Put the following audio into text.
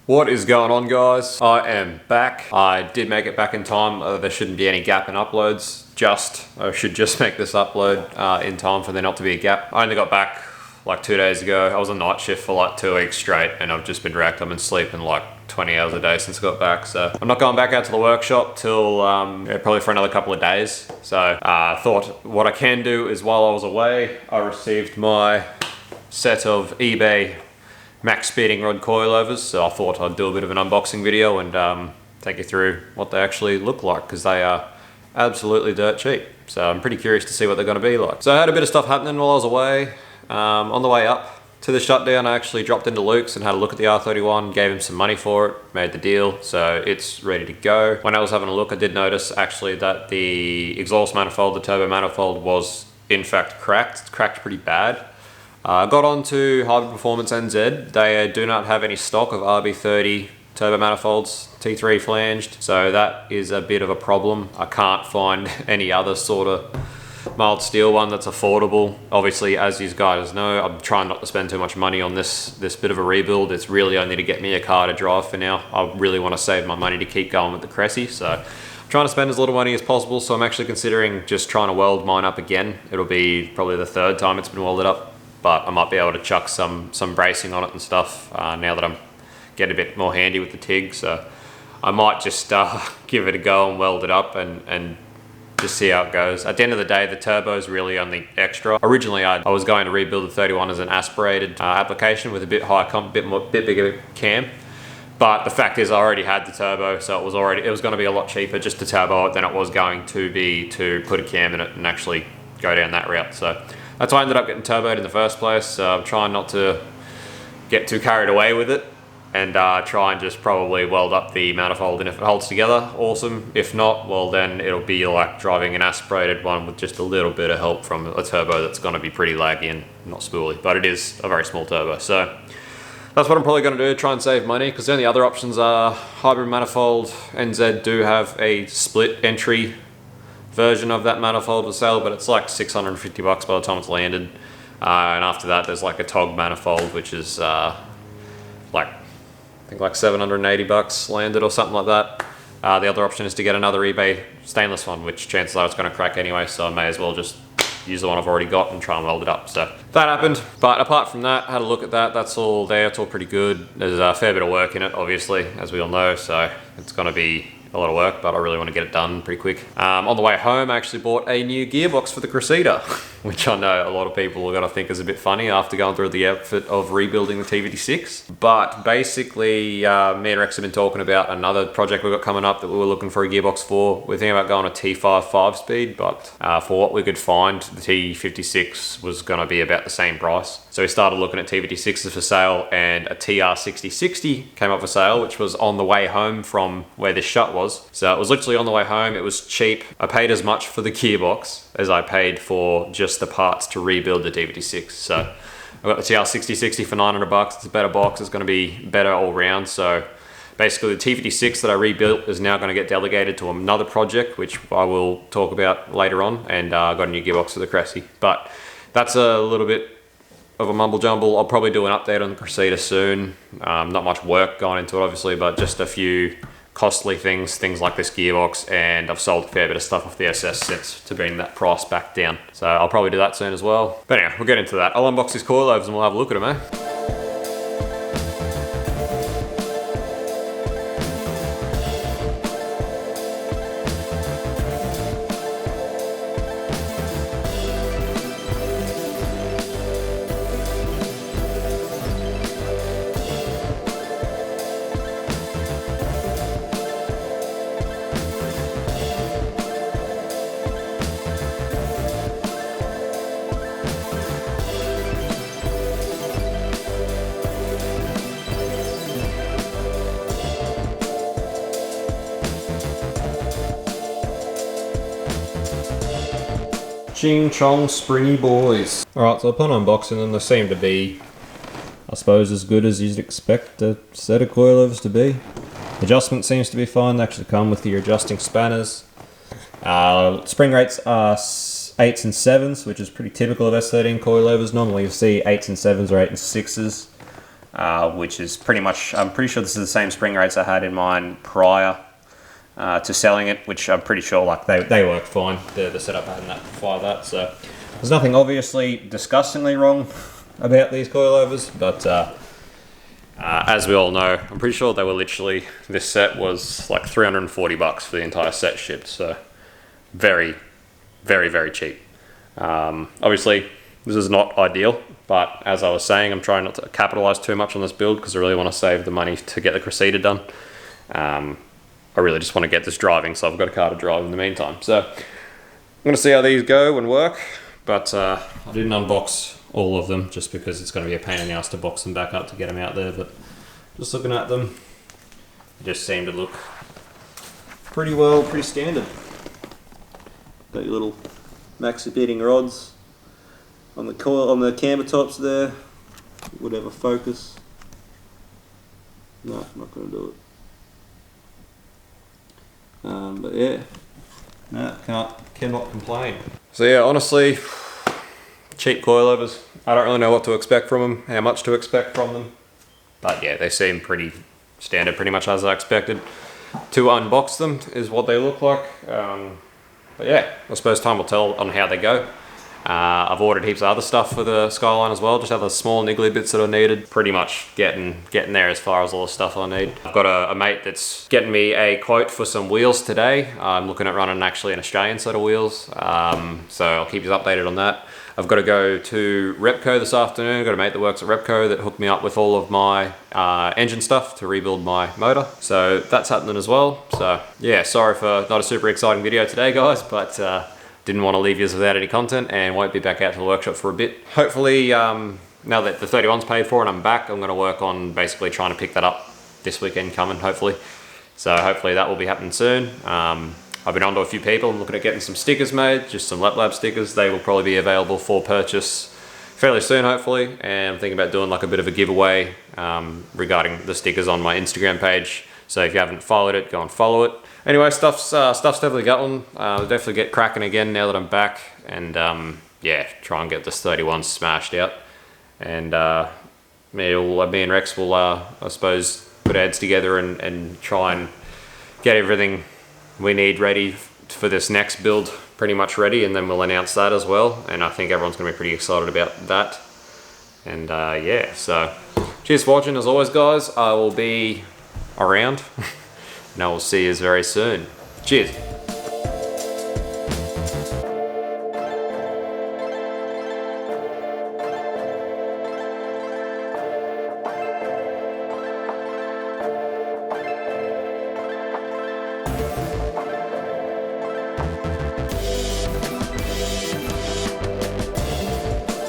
What is going on, guys? I am back. I did make it back in time. There shouldn't be any gap in uploads. I should just make this upload in time for there not to be a gap. I only got back like 2 days ago. I was on night shift for like 2 weeks straight and I've just been wrecked. I've been sleeping like 20 hours a day since I got back. So I'm not going back out to the workshop till probably for another couple of days. So I thought what I can do is while I was away, I received my set of eBay MaxSpeeding Rod coilovers. So I thought I'd do a bit of an unboxing video and take you through what they actually look like, because they are absolutely dirt cheap. So I'm pretty curious to see what they're going to be like. So I had a bit of stuff happening while I was away. On the way up to the shutdown, I actually dropped into Luke's and had a look at the R31, gave him some money for it, made the deal, so it's ready to go. When I was having a look, I did notice actually that the exhaust manifold, the turbo manifold, was in fact cracked. It's cracked pretty bad. I got onto Hybrid Performance NZ. They do not have any stock of RB30 turbo manifolds, T3 flanged, so that is a bit of a problem. I can't find any other sort of mild steel one that's affordable. Obviously, as you guys know, I'm trying not to spend too much money on this bit of a rebuild. It's really only to get me a car to drive for now. I really want to save my money to keep going with the Cressy, so I'm trying to spend as little money as possible. So I'm actually considering just trying to weld mine up again. It'll be probably the third time it's been welded up, but I might be able to chuck some bracing on it and stuff now that I'm getting a bit more handy with the TIG. So I might just give it a go and weld it up and just see how it goes. At the end of the day, the turbo is really only extra. Originally, I was going to rebuild the 31 as an aspirated application with a bit higher comp, bit bigger cam. But the fact is, I already had the turbo, so it was going to be a lot cheaper just to turbo it than it was going to be to put a cam in it and actually go down that route. So that's why I ended up getting turboed in the first place. So I'm trying not to get too carried away with it, and try and just probably weld up the manifold, and if it holds together, awesome. If not, well then it'll be like driving an aspirated one with just a little bit of help from a turbo that's going to be pretty laggy and not spooly, but it is a very small turbo. So that's what I'm probably going to do, try and save money, because the only other options are Hybrid Manifold. NZ do have a split entry version of that manifold for sale, but it's like 650 bucks by the time it's landed. And after that, there's like a TOG manifold, which is I think like 780 bucks landed or something like that. The other option is to get another eBay stainless one, which chances are it's going to crack anyway, so I may as well just use the one I've already got and try and weld it up. So that happened, but apart from that, had a look at that. That's all there. It's all pretty good. There's a fair bit of work in it, obviously, as we all know, so it's going to be a lot of work, but I really want to get it done pretty quick. On the way home, I actually bought a new gearbox for the Cressida, which I know a lot of people are going to think is a bit funny after going through the effort of rebuilding the TVT6. But basically, me and Rex have been talking about another project we've got coming up that we were looking for a gearbox for. We're thinking about going a T5 5-speed, but for what we could find, the T56 was going to be about the same price. So we started looking at TVT6s for sale, and a TR6060 came up for sale, which was on the way home from where this shut was. So it was literally on the way home. It was cheap. I paid as much for the gearbox as I paid for just the parts to rebuild the TVT6. So I got the TR6060 for 900 bucks. It's a better box. It's going to be better all round. So basically the TVT6 that I rebuilt is now going to get delegated to another project, which I will talk about later on. And I got a new gearbox for the Cressy. But that's a little bit of a mumble jumble. I'll probably do an update on the Cressida soon. Not much work going into it, obviously, but just a few costly things like this gearbox, and I've sold a fair bit of stuff off the SS since to bring that price back down. So I'll probably do that soon as well. But anyway, we'll get into that. I'll unbox these coilovers and we'll have a look at them, eh? Ching, chong, springy boys. Alright, so upon unboxing them, they seem to be, I suppose, as good as you'd expect a set of coilovers to be. Adjustment seems to be fine. They actually come with your adjusting spanners. Spring rates are 8s and 7s, which is pretty typical of S13 coilovers. Normally you see 8s and 7s or 8 and 6s. which is pretty much, I'm pretty sure this is the same spring rates I had in mine prior to selling it, which I'm pretty sure like they work fine. The setup I had in that before that, so there's nothing obviously disgustingly wrong about these coilovers, but as we all know, I'm pretty sure they were literally, this set was like 340 bucks for the entire set shipped, so very, very, very cheap. Obviously, this is not ideal, but as I was saying, I'm trying not to capitalize too much on this build because I really want to save the money to get the Cressida done. I really just want to get this driving, so I've got a car to drive in the meantime. So I'm going to see how these go and work, but I didn't unbox all of them just because it's going to be a pain in the ass to box them back up to get them out there, but just looking at them, they just seem to look pretty standard. Got your little MaxSpeeding rods on the coil, on the camber tops there, whatever focus. No, I'm not going to do it. But yeah, no, cannot complain. So yeah, honestly, cheap coilovers. I don't really know what to expect from them, how much to expect from them. But yeah, they seem pretty standard, pretty much as I expected. To unbox them is what they look like. But yeah, I suppose time will tell on how they go. I've ordered heaps of other stuff for the Skyline as well, just other small niggly bits that I needed. Pretty much getting there as far as all the stuff I need. I've got a mate that's getting me a quote for some wheels today. I'm looking at running actually an Australian set of wheels, so I'll keep you updated on that. I've got to go to Repco this afternoon. I've got a mate that works at Repco that hooked me up with all of my engine stuff to rebuild my motor. So that's happening as well. So yeah, sorry for not a super exciting video today, guys, but didn't want to leave you without any content and won't be back out to the workshop for a bit. Hopefully, now that the 31's paid for and I'm back, I'm going to work on basically trying to pick that up this weekend coming, hopefully. So hopefully that will be happening soon. I've been on to a few people. I'm looking at getting some stickers made, just some Lap stickers. They will probably be available for purchase fairly soon, hopefully. And I'm thinking about doing like a bit of a giveaway regarding the stickers on my Instagram page. So if you haven't followed it, go and follow it. Anyway, stuff's definitely going. I'll definitely get cracking again now that I'm back. And yeah, try and get this 31 smashed out. And me and Rex will, I suppose, put heads together and try and get everything we need ready for this next build pretty much ready, and then we'll announce that as well, and I think everyone's going to be pretty excited about that. And yeah, so cheers for watching as always, guys. I will be around and I will see you very soon. Cheers.